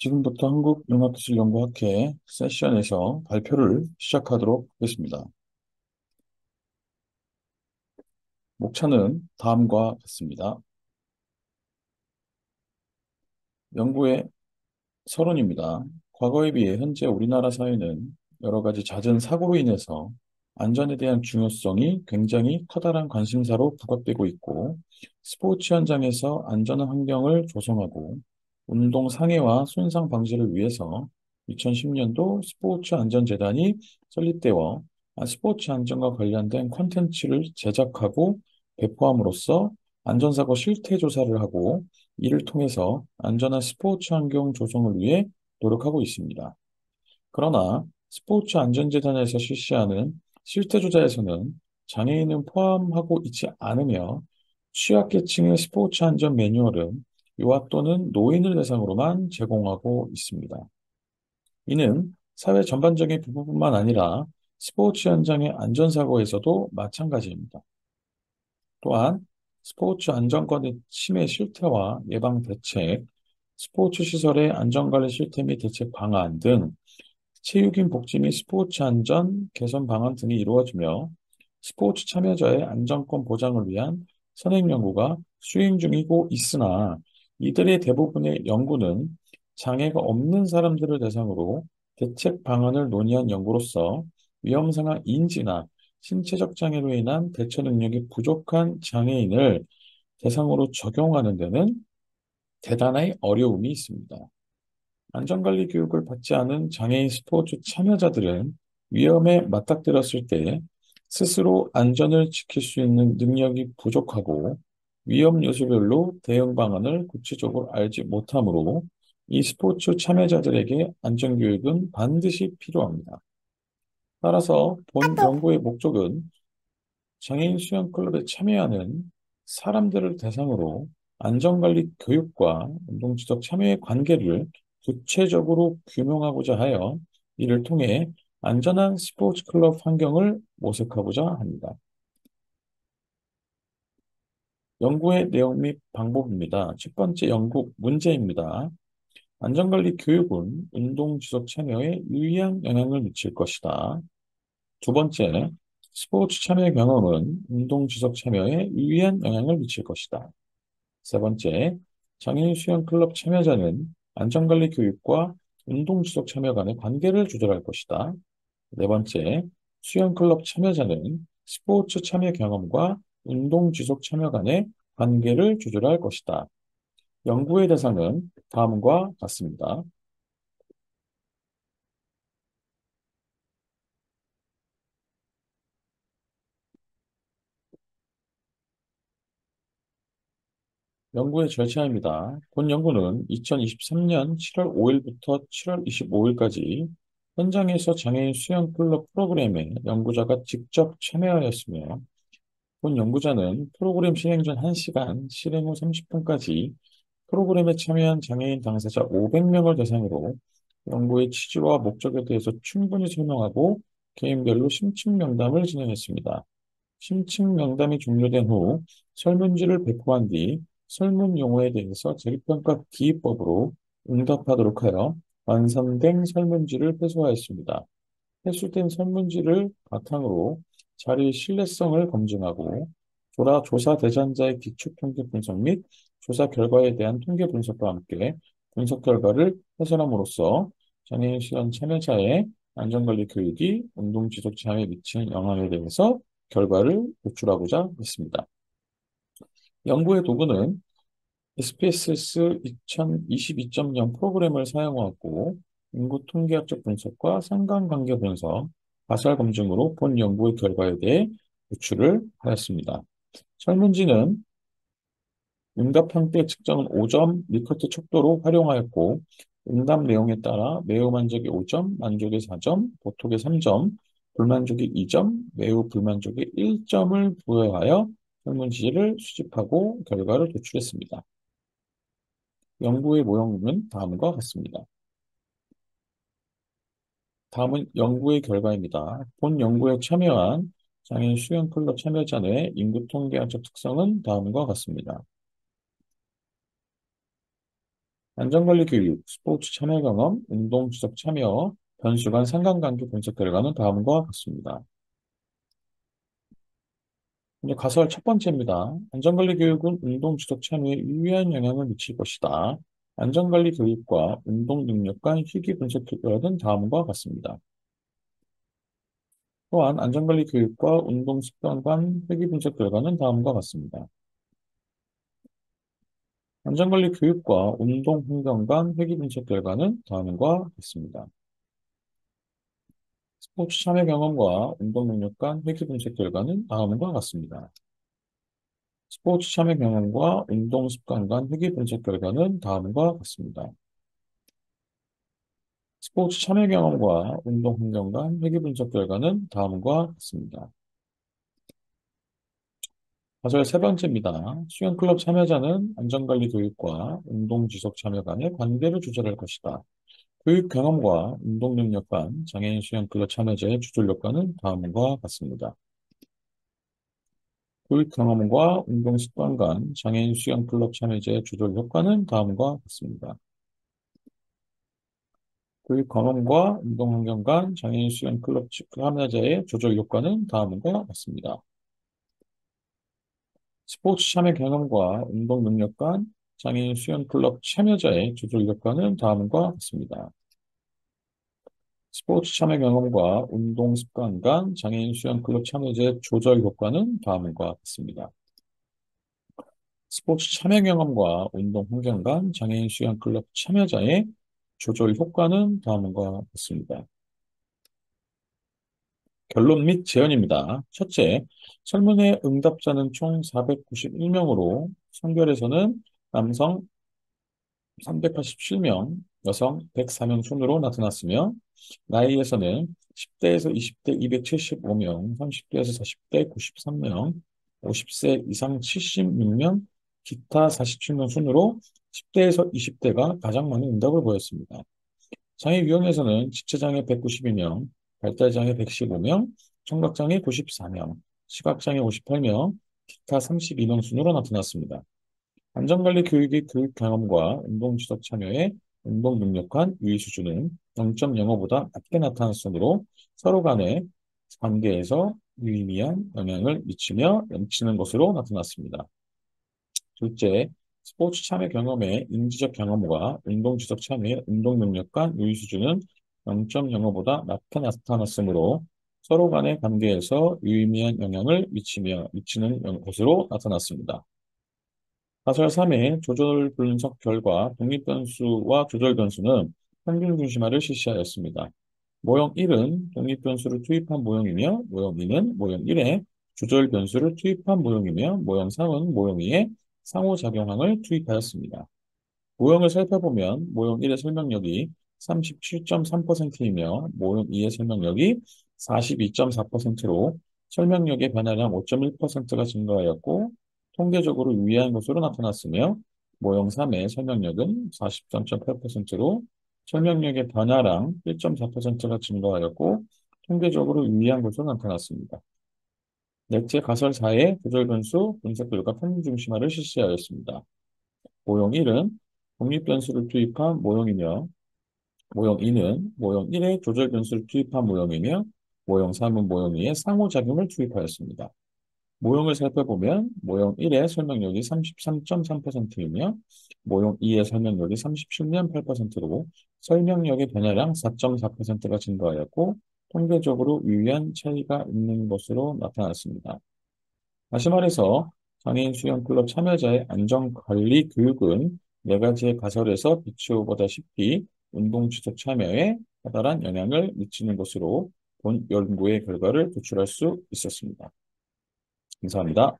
지금부터 한국융합기술연구학회 세션에서 발표를 시작하도록 하겠습니다. 목차는 다음과 같습니다. 연구의 서론입니다. 과거에 비해 현재 우리나라 사회는 여러 가지 잦은 사고로 인해서 안전에 대한 중요성이 굉장히 커다란 관심사로 부각되고 있고, 스포츠 현장에서 안전한 환경을 조성하고 운동 상해와 손상 방지를 위해서 2010년도 스포츠 안전재단이 설립되어 스포츠 안전과 관련된 콘텐츠를 제작하고 배포함으로써 안전사고 실태 조사를 하고, 이를 통해서 안전한 스포츠 환경 조성을 위해 노력하고 있습니다. 그러나 스포츠 안전재단에서 실시하는 실태조사에서는 장애인은 포함하고 있지 않으며, 취약계층의 스포츠 안전 매뉴얼은 유아 또는 노인을 대상으로만 제공하고 있습니다. 이는 사회 전반적인 부분뿐만 아니라 스포츠 현장의 안전사고에서도 마찬가지입니다. 또한 스포츠 안전권의 침해 실태와 예방 대책, 스포츠 시설의 안전관리 실태 및 대책 방안 등 체육인 복지 및 스포츠 안전 개선 방안 등이 이루어지며, 스포츠 참여자의 안전권 보장을 위한 선행 연구가 수행 중이고 있으나, 이들의 대부분의 연구는 장애가 없는 사람들을 대상으로 대책 방안을 논의한 연구로서 위험 상황 인지나 신체적 장애로 인한 대처 능력이 부족한 장애인을 대상으로 적용하는 데는 대단히 어려움이 있습니다. 안전관리 교육을 받지 않은 장애인 스포츠 참여자들은 위험에 맞닥뜨렸을 때 스스로 안전을 지킬 수 있는 능력이 부족하고, 위험 요소별로 대응 방안을 구체적으로 알지 못하므로 이 스포츠 참여자들에게 안전교육은 반드시 필요합니다. 따라서 본 연구의 목적은 장애인 수영 클럽에 참여하는 사람들을 대상으로 안전관리 교육과 운동지적 참여의 관계를 구체적으로 규명하고자 하여, 이를 통해 안전한 스포츠 클럽 환경을 모색하고자 합니다. 연구의 내용 및 방법입니다. 첫 번째 연구 문제입니다. 안전관리 교육은 운동지속 참여에 유의한 영향을 미칠 것이다. 두 번째, 스포츠 참여 경험은 운동 지속 참여에 유의한 영향을 미칠 것이다. 세 번째, 장애인 수영 클럽 참여자는 안전관리 교육과 운동 지속 참여 간의 관계를 조절할 것이다. 네 번째, 수영 클럽 참여자는 스포츠 참여 경험과 운동 지속 참여 간의 관계를 조절할 것이다. 연구의 대상은 다음과 같습니다. 연구의 절차입니다. 본 연구는 2023년 7월 5일부터 7월 25일까지 현장에서 장애인 수영 클럽 프로그램에 연구자가 직접 참여하였으며, 본 연구자는 프로그램 실행 전 1시간, 실행 후 30분까지 프로그램에 참여한 장애인 당사자 500명을 대상으로 연구의 취지와 목적에 대해서 충분히 설명하고 개인별로 심층 면담을 진행했습니다. 심층 명담이 종료된 후 설문지를 배포한 뒤 설문 용어에 대해서 재평가 기입법으로 응답하도록 하여 완성된 설문지를 회수하였습니다. 회수된 설문지를 바탕으로 자료의 신뢰성을 검증하고, 조사 대상자의 기초 통계 분석 및 조사 결과에 대한 통계 분석과 함께 분석 결과를 해설함으로써 장애인 실현 참여자의 안전관리 교육이 운동 지속 장애에 미치는 영향에 대해서 결과를 도출하고자 했습니다. 연구의 도구는 SPSS 2022.0 프로그램을 사용하고, 인구 통계학적 분석과 상관관계 분석, 가설 검증으로 본 연구의 결과에 대해 도출을 하였습니다. 설문지는 응답 형태 측정은 5점, 리커트 척도로 활용하였고, 응답 내용에 따라 매우 만족이 5점, 만족이 4점, 보톡이 3점, 불만족이 2점, 매우 불만족이 1점을 부여하여 설문지를 수집하고 결과를 도출했습니다. 연구의 모형은 다음과 같습니다. 다음은 연구의 결과입니다. 본 연구에 참여한 장애인 수영 클럽 참여자 내 인구 통계학적 특성은 다음과 같습니다. 안전관리 교육, 스포츠 참여 경험, 운동 지속 참여, 변수 간 상관관계 분석 결과는 다음과 같습니다. 이제 가설 첫 번째입니다. 안전관리 교육은 운동 지속 참여에 유의한 영향을 미칠 것이다. 안전관리 교육과 운동 능력 간 희귀 분석 결과는 다음과 같습니다. 또한 안전관리 교육과 운동 습관 간 희귀 분석 결과는 다음과 같습니다. 안전관리 교육과 운동 환경 간 희귀 분석 결과는 다음과 같습니다. 스포츠 참여 경험과 운동 능력 간 희귀 분석 결과는 다음과 같습니다. 스포츠 참여 경험과 운동 습관 간 희귀 분석 결과는 다음과 같습니다. 스포츠 참여 경험과 운동 환경 간 희귀 분석 결과는 다음과 같습니다. 가설 세 번째입니다. 수영클럽 참여자는 안전관리 교육과 운동 지속 참여 간의 관계를 조절할 것이다. 교육 경험과 운동 능력 간 장애인 수영클럽 참여자의 조절 효과는 다음과 같습니다. 교육 경험과 운동 습관 간 장애인 수영클럽 참여자의 조절 효과는 다음과 같습니다. 교육 경험과 운동 환경 간 장애인 수영클럽 참여자의 조절 효과는 다음과 같습니다. 스포츠 참여 경험과 운동 능력 간 장애인 수영클럽 참여자의 조절 효과는 다음과 같습니다. 스포츠 참여 경험과 운동 습관 간 장애인 수영클럽 참여자의 조절 효과는 다음과 같습니다. 스포츠 참여 경험과 운동 환경 간 장애인 수영클럽 참여자의 조절 효과는 다음과 같습니다. 결론 및 제언입니다. 첫째, 설문의 응답자는 총 491명으로 선별에서는 남성 387명, 여성 104명 순으로 나타났으며 나이에서는 10대에서 20대 275명, 30대에서 40대 93명, 50세 이상 76명, 기타 47명 순으로 10대에서 20대가 가장 많은 응답을 보였습니다. 장애 유형에서는 지체장애 192명, 발달장애 115명, 청각장애 94명, 시각장애 58명, 기타 32명 순으로 나타났습니다. 안전관리 교육의 교육 경험과 운동 지속 참여의 운동 능력 간 유의 수준은 0.05보다 낮게 나타났으므로 서로 간의 관계에서 유의미한 영향을 미치는 것으로 나타났습니다. 둘째, 스포츠 참여 경험의 인지적 경험과 운동 지속 참여의 운동 능력 간 유의 수준은 0.05보다 낮게 나타났으므로 서로 간의 관계에서 유의미한 영향을 미치는 것으로 나타났습니다. 가설 3의 조절 분석 결과 독립변수와 조절 변수는 평균 중심화를 실시하였습니다. 모형 1은 독립변수를 투입한 모형이며 모형 2는 모형 1에 조절 변수를 투입한 모형이며 모형 3은 모형 2에 상호작용항을 투입하였습니다. 모형을 살펴보면 모형 1의 설명력이 37.3%이며 모형 2의 설명력이 42.4%로 설명력의 변화량 5.1%가 증가하였고 통계적으로 유의한 것으로 나타났으며 모형 3의 설명력은 43.8%로 설명력의 변화량 1.4%가 증가하였고 통계적으로 유의한 것으로 나타났습니다. 넷째 가설 4의 조절 변수 분석 결과 평균 중심화를 실시하였습니다. 모형 1은 독립 변수를 투입한 모형이며 모형 2는 모형 1의 조절 변수를 투입한 모형이며 모형 3은 모형 2의 상호작용을 투입하였습니다. 모형을 살펴보면 모형 1의 설명력이 33.3%이며 모형 2의 설명력이 37.8%로 설명력의 변화량 4.4%가 증가하였고 통계적으로 유의한 차이가 있는 것으로 나타났습니다. 다시 말해서 장애인 수영클럽 참여자의 안전관리 교육은 네 가지의 가설에서 비추어보다시피 운동 지속 참여에 커다란 영향을 미치는 것으로 본 연구의 결과를 도출할 수 있었습니다. 감사합니다.